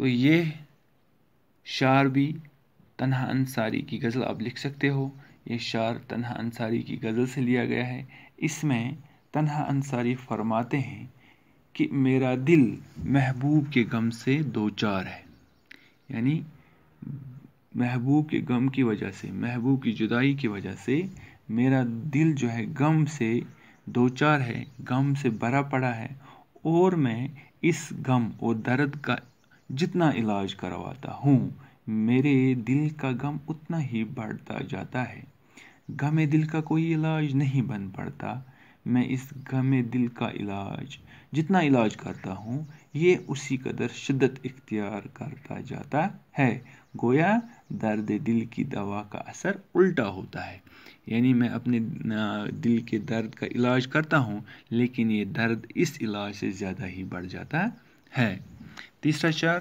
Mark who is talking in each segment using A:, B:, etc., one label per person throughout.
A: تو یہ شعر بھی تنہا انصاری کی غزل آپ لکھ سکتے ہو. یہ شعر تنہا انصاری کی غزل سے لیا گیا ہے. اس میں تنہا انصاری فرماتے ہیں کہ میرا دل محبوب کے غم سے دوچار ہے. یعنی محبوب کے غم کی وجہ سے، محبوب کی جدائی کی وجہ سے میرا دل جو ہے غم سے دوچار ہے، غم سے بھرا پڑا ہے، اور میں اس غم اور درد کا جتنا علاج کرواتا ہوں میرے دل کا غم اتنا ہی بڑھتا جاتا ہے. غم دل کا کوئی علاج نہیں بن پڑتا. میں اس غم دل کا علاج جتنا علاج کرتا ہوں یہ اسی قدر شدت اختیار کرتا جاتا ہے. گویا درد دل کی دوا کا اثر الٹا ہوتا ہے. یعنی میں اپنے دل کے درد کا علاج کرتا ہوں لیکن یہ درد اس علاج سے زیادہ ہی بڑھ جاتا ہے. تیسرا شعر: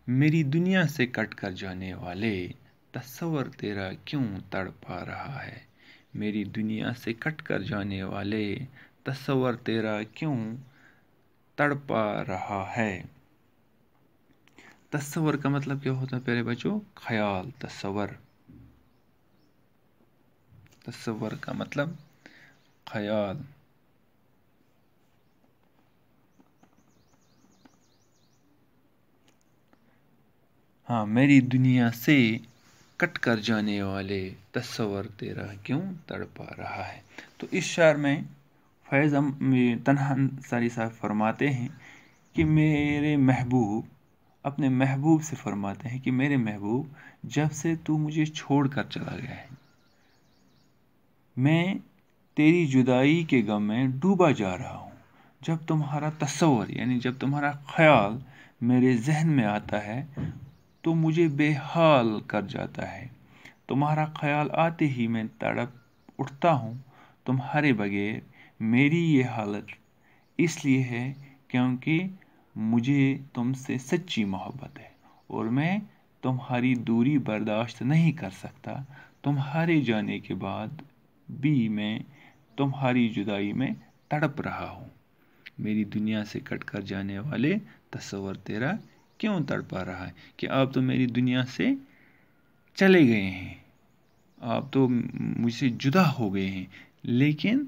A: میری دنیا سے کٹ کر جانے والے تصور تیرا کیوں تڑپا رہا ہے. میری دنیا سے کٹ کر جانے والے تصور تیرا کیوں تڑپا رہا ہے. تصور کا مطلب کیا ہوتا ہے پیارے بچوں؟ خیال. تصور کا مطلب خیال. ہاں، میری دنیا سے کٹ کر جانے والے تصور تیرا کیوں تڑپا رہا ہے. تو اس شعر میں فیض تنہا انصاری صاحب فرماتے ہیں کہ میرے محبوب، اپنے محبوب سے فرماتے ہیں کہ میرے محبوب جب سے تو مجھے چھوڑ کر چلا گیا ہے میں تیری جدائی کے غم میں ڈوبا جا رہا ہوں. جب تمہارا تصور یعنی جب تمہارا خیال میرے ذہن میں آتا ہے تو مجھے بے حال کر جاتا ہے. تمہارا خیال آتے ہی میں تڑپ اٹھتا ہوں. تمہارے بغیر میری یہ حالت اس لیے ہے کیونکہ مجھے تم سے سچی محبت ہے اور میں تمہاری دوری برداشت نہیں کر سکتا. تمہارے جانے کے بعد بھی میں تمہاری جدائی میں تڑپ رہا ہوں. میری دنیا سے کٹ کر جانے والے تصور تیرا کیوں تڑپا رہا ہے کہ آپ تو میری دنیا سے چلے گئے ہیں، آپ تو مجھ سے جدا ہو گئے ہیں، لیکن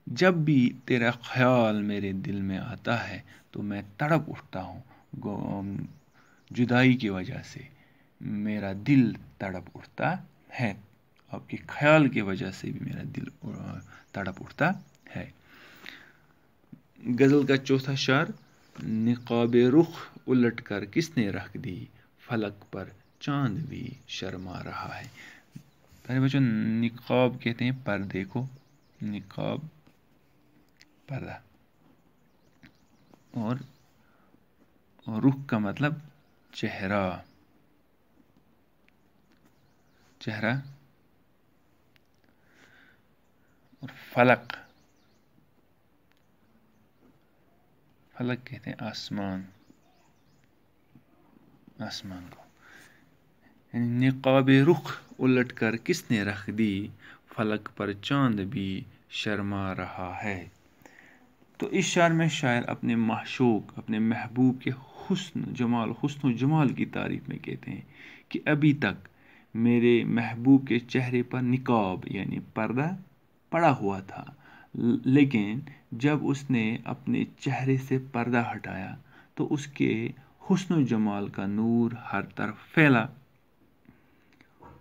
A: جب بھی تیرا خیال میرے دل میں آتا ہے تو میں تڑپ اٹھتا ہوں. جدائی کی وجہ سے میرا دل تڑپ اٹھتا ہے. آپ کے خیال کی وجہ سے بھی میرا دل تڑپ اٹھتا ہے. غزل کا چوتھا شعر: نقاب رخ الٹ کر کس نے رکھ دی، فلک پر چاند بھی شرما رہا ہے. پہلے بچوں، نقاب کہتے ہیں پردے کو. نقاب پردہ، اور رخ کا مطلب چہرہ. اور فلک کہتے ہیں آسمان کو. یعنی نقاب رخ الٹ کر کس نے رکھ دی، فلک پر چاند بھی شرما رہا ہے. تو اس شعر میں شاعر اپنے معشوق، اپنے محبوب کے حسن و جمال کی تعریف میں کہتے ہیں کہ ابھی تک میرے محبوب کے چہرے پر نقاب یعنی پردہ پڑا ہوا تھا، لیکن جب اس نے اپنے چہرے سے پردہ ہٹایا تو اس کے حسن و جمال کا نور ہر طرف پھیلا،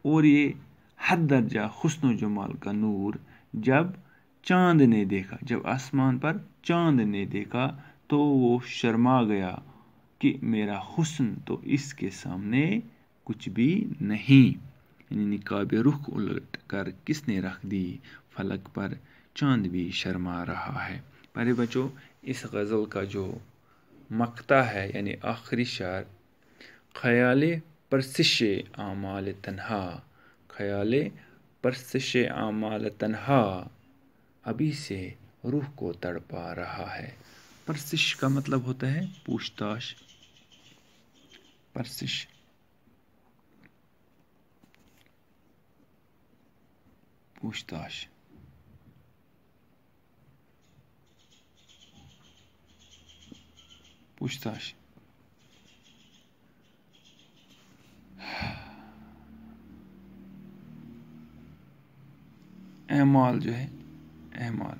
A: اور یہ حد درجہ حسن و جمال کا نور جب چاند نے دیکھا، جب آسمان پر چاند نے دیکھا تو وہ شرما گیا کہ میرا حسن تو اس کے سامنے کچھ بھی نہیں. یعنی نقاب رخ الٹ کر کس نے رکھ دی، فلک پر چاند بھی شرما رہا ہے. پیارے بچوں، اس غزل کا جو مقطع ہے یعنی آخری شعر: خیال پرسش اعمال تنہا، خیال پرسش اعمال تنہا ابھی سے روح کو تڑپا رہا ہے. پرسش کا مطلب ہوتا ہے پوچھ تاچھ. پرسش پوچھ تاچھ. اعمال جو ہے اعمال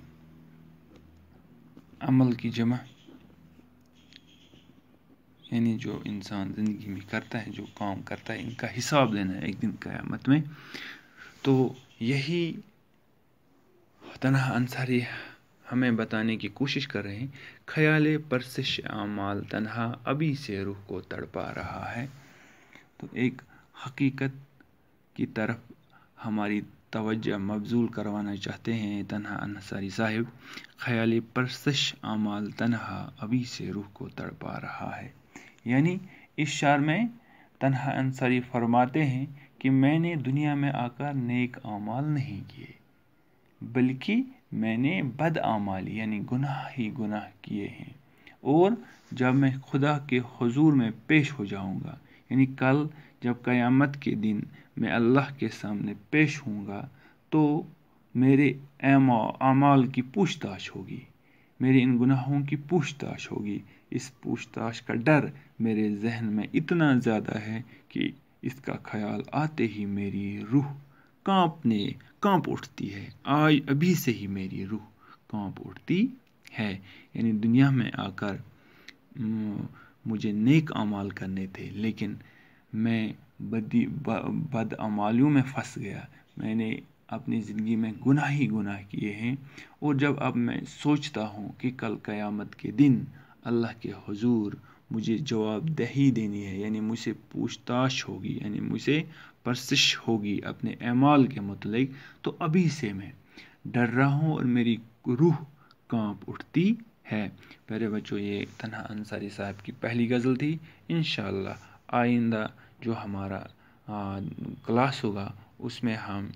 A: عمل کی جمع، یعنی جو انسان زندگی میں کرتا ہے، جو کام کرتا ہے، ان کا حساب لینا ہے ایک دن قیامت میں. تو یہی تنہا انصاری ہمیں بتانے کی کوشش کر رہے ہیں. خیال پرسش اعمال تنہا ابھی سے روح کو تڑپا رہا ہے. تو ایک حقیقت کی طرف ہماری توجہ مبذول کروانا چاہتے ہیں تنہا انصاری صاحب. خیال پرسش اعمال تنہا ابھی سے روح کو تڑپا رہا ہے. یعنی اس شعر میں تنہا انصاری فرماتے ہیں کہ میں نے دنیا میں آ کر نیک اعمال نہیں کیے، بلکہ میں نے بد اعمال یعنی گناہ ہی گناہ کیے ہیں. اور جب میں خدا کے حضور میں پیش ہو جاؤں گا، یعنی کل جب قیامت کے دن میں اللہ کے سامنے پیش ہوں گا، تو میرے اعمال کی پوچھ تاچھ ہوگی، میرے ان گناہوں کی پوچھ تاچھ ہوگی. اس پوچھ تاچھ کا ڈر میرے ذہن میں اتنا زیادہ ہے کہ اس کا خیال آتے ہی میری روح کانپ اٹھتی ہے. ابھی سے ہی میری روح کانپ اٹھتی ہے. یعنی دنیا میں آ کر مجھے نیک اعمال کرنے تھے، لیکن میں بد اعمالیوں میں پھنس گیا. میں نے اپنی زندگی میں گناہ ہی گناہ کیے ہیں. اور جب اب میں سوچتا ہوں کہ کل قیامت کے دن اللہ کے حضور مجھے جواب دہی دینی ہے، یعنی مجھ سے پوچھ تاچھ ہوگی، یعنی مجھ سے پرسش ہوگی اپنے اعمال کے متعلق، تو ابھی سے میں ڈر رہا ہوں اور میری روح کانپ اٹھتی ہے. پیارے بچوں، یہ تنہا انصاری صاحب کی پہلی غزل تھی. انشاءاللہ آئندہ جو ہمارا کلاس ہوگا اس میں ہم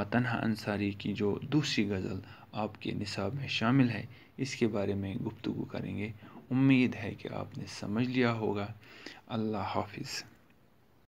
A: تنہا انصاری کی جو دوسری غزل آپ کے نصاب میں شامل ہے اس کے بارے میں گفتگو کریں گے. امید ہے کہ آپ نے سمجھ لیا ہوگا. اللہ حافظ.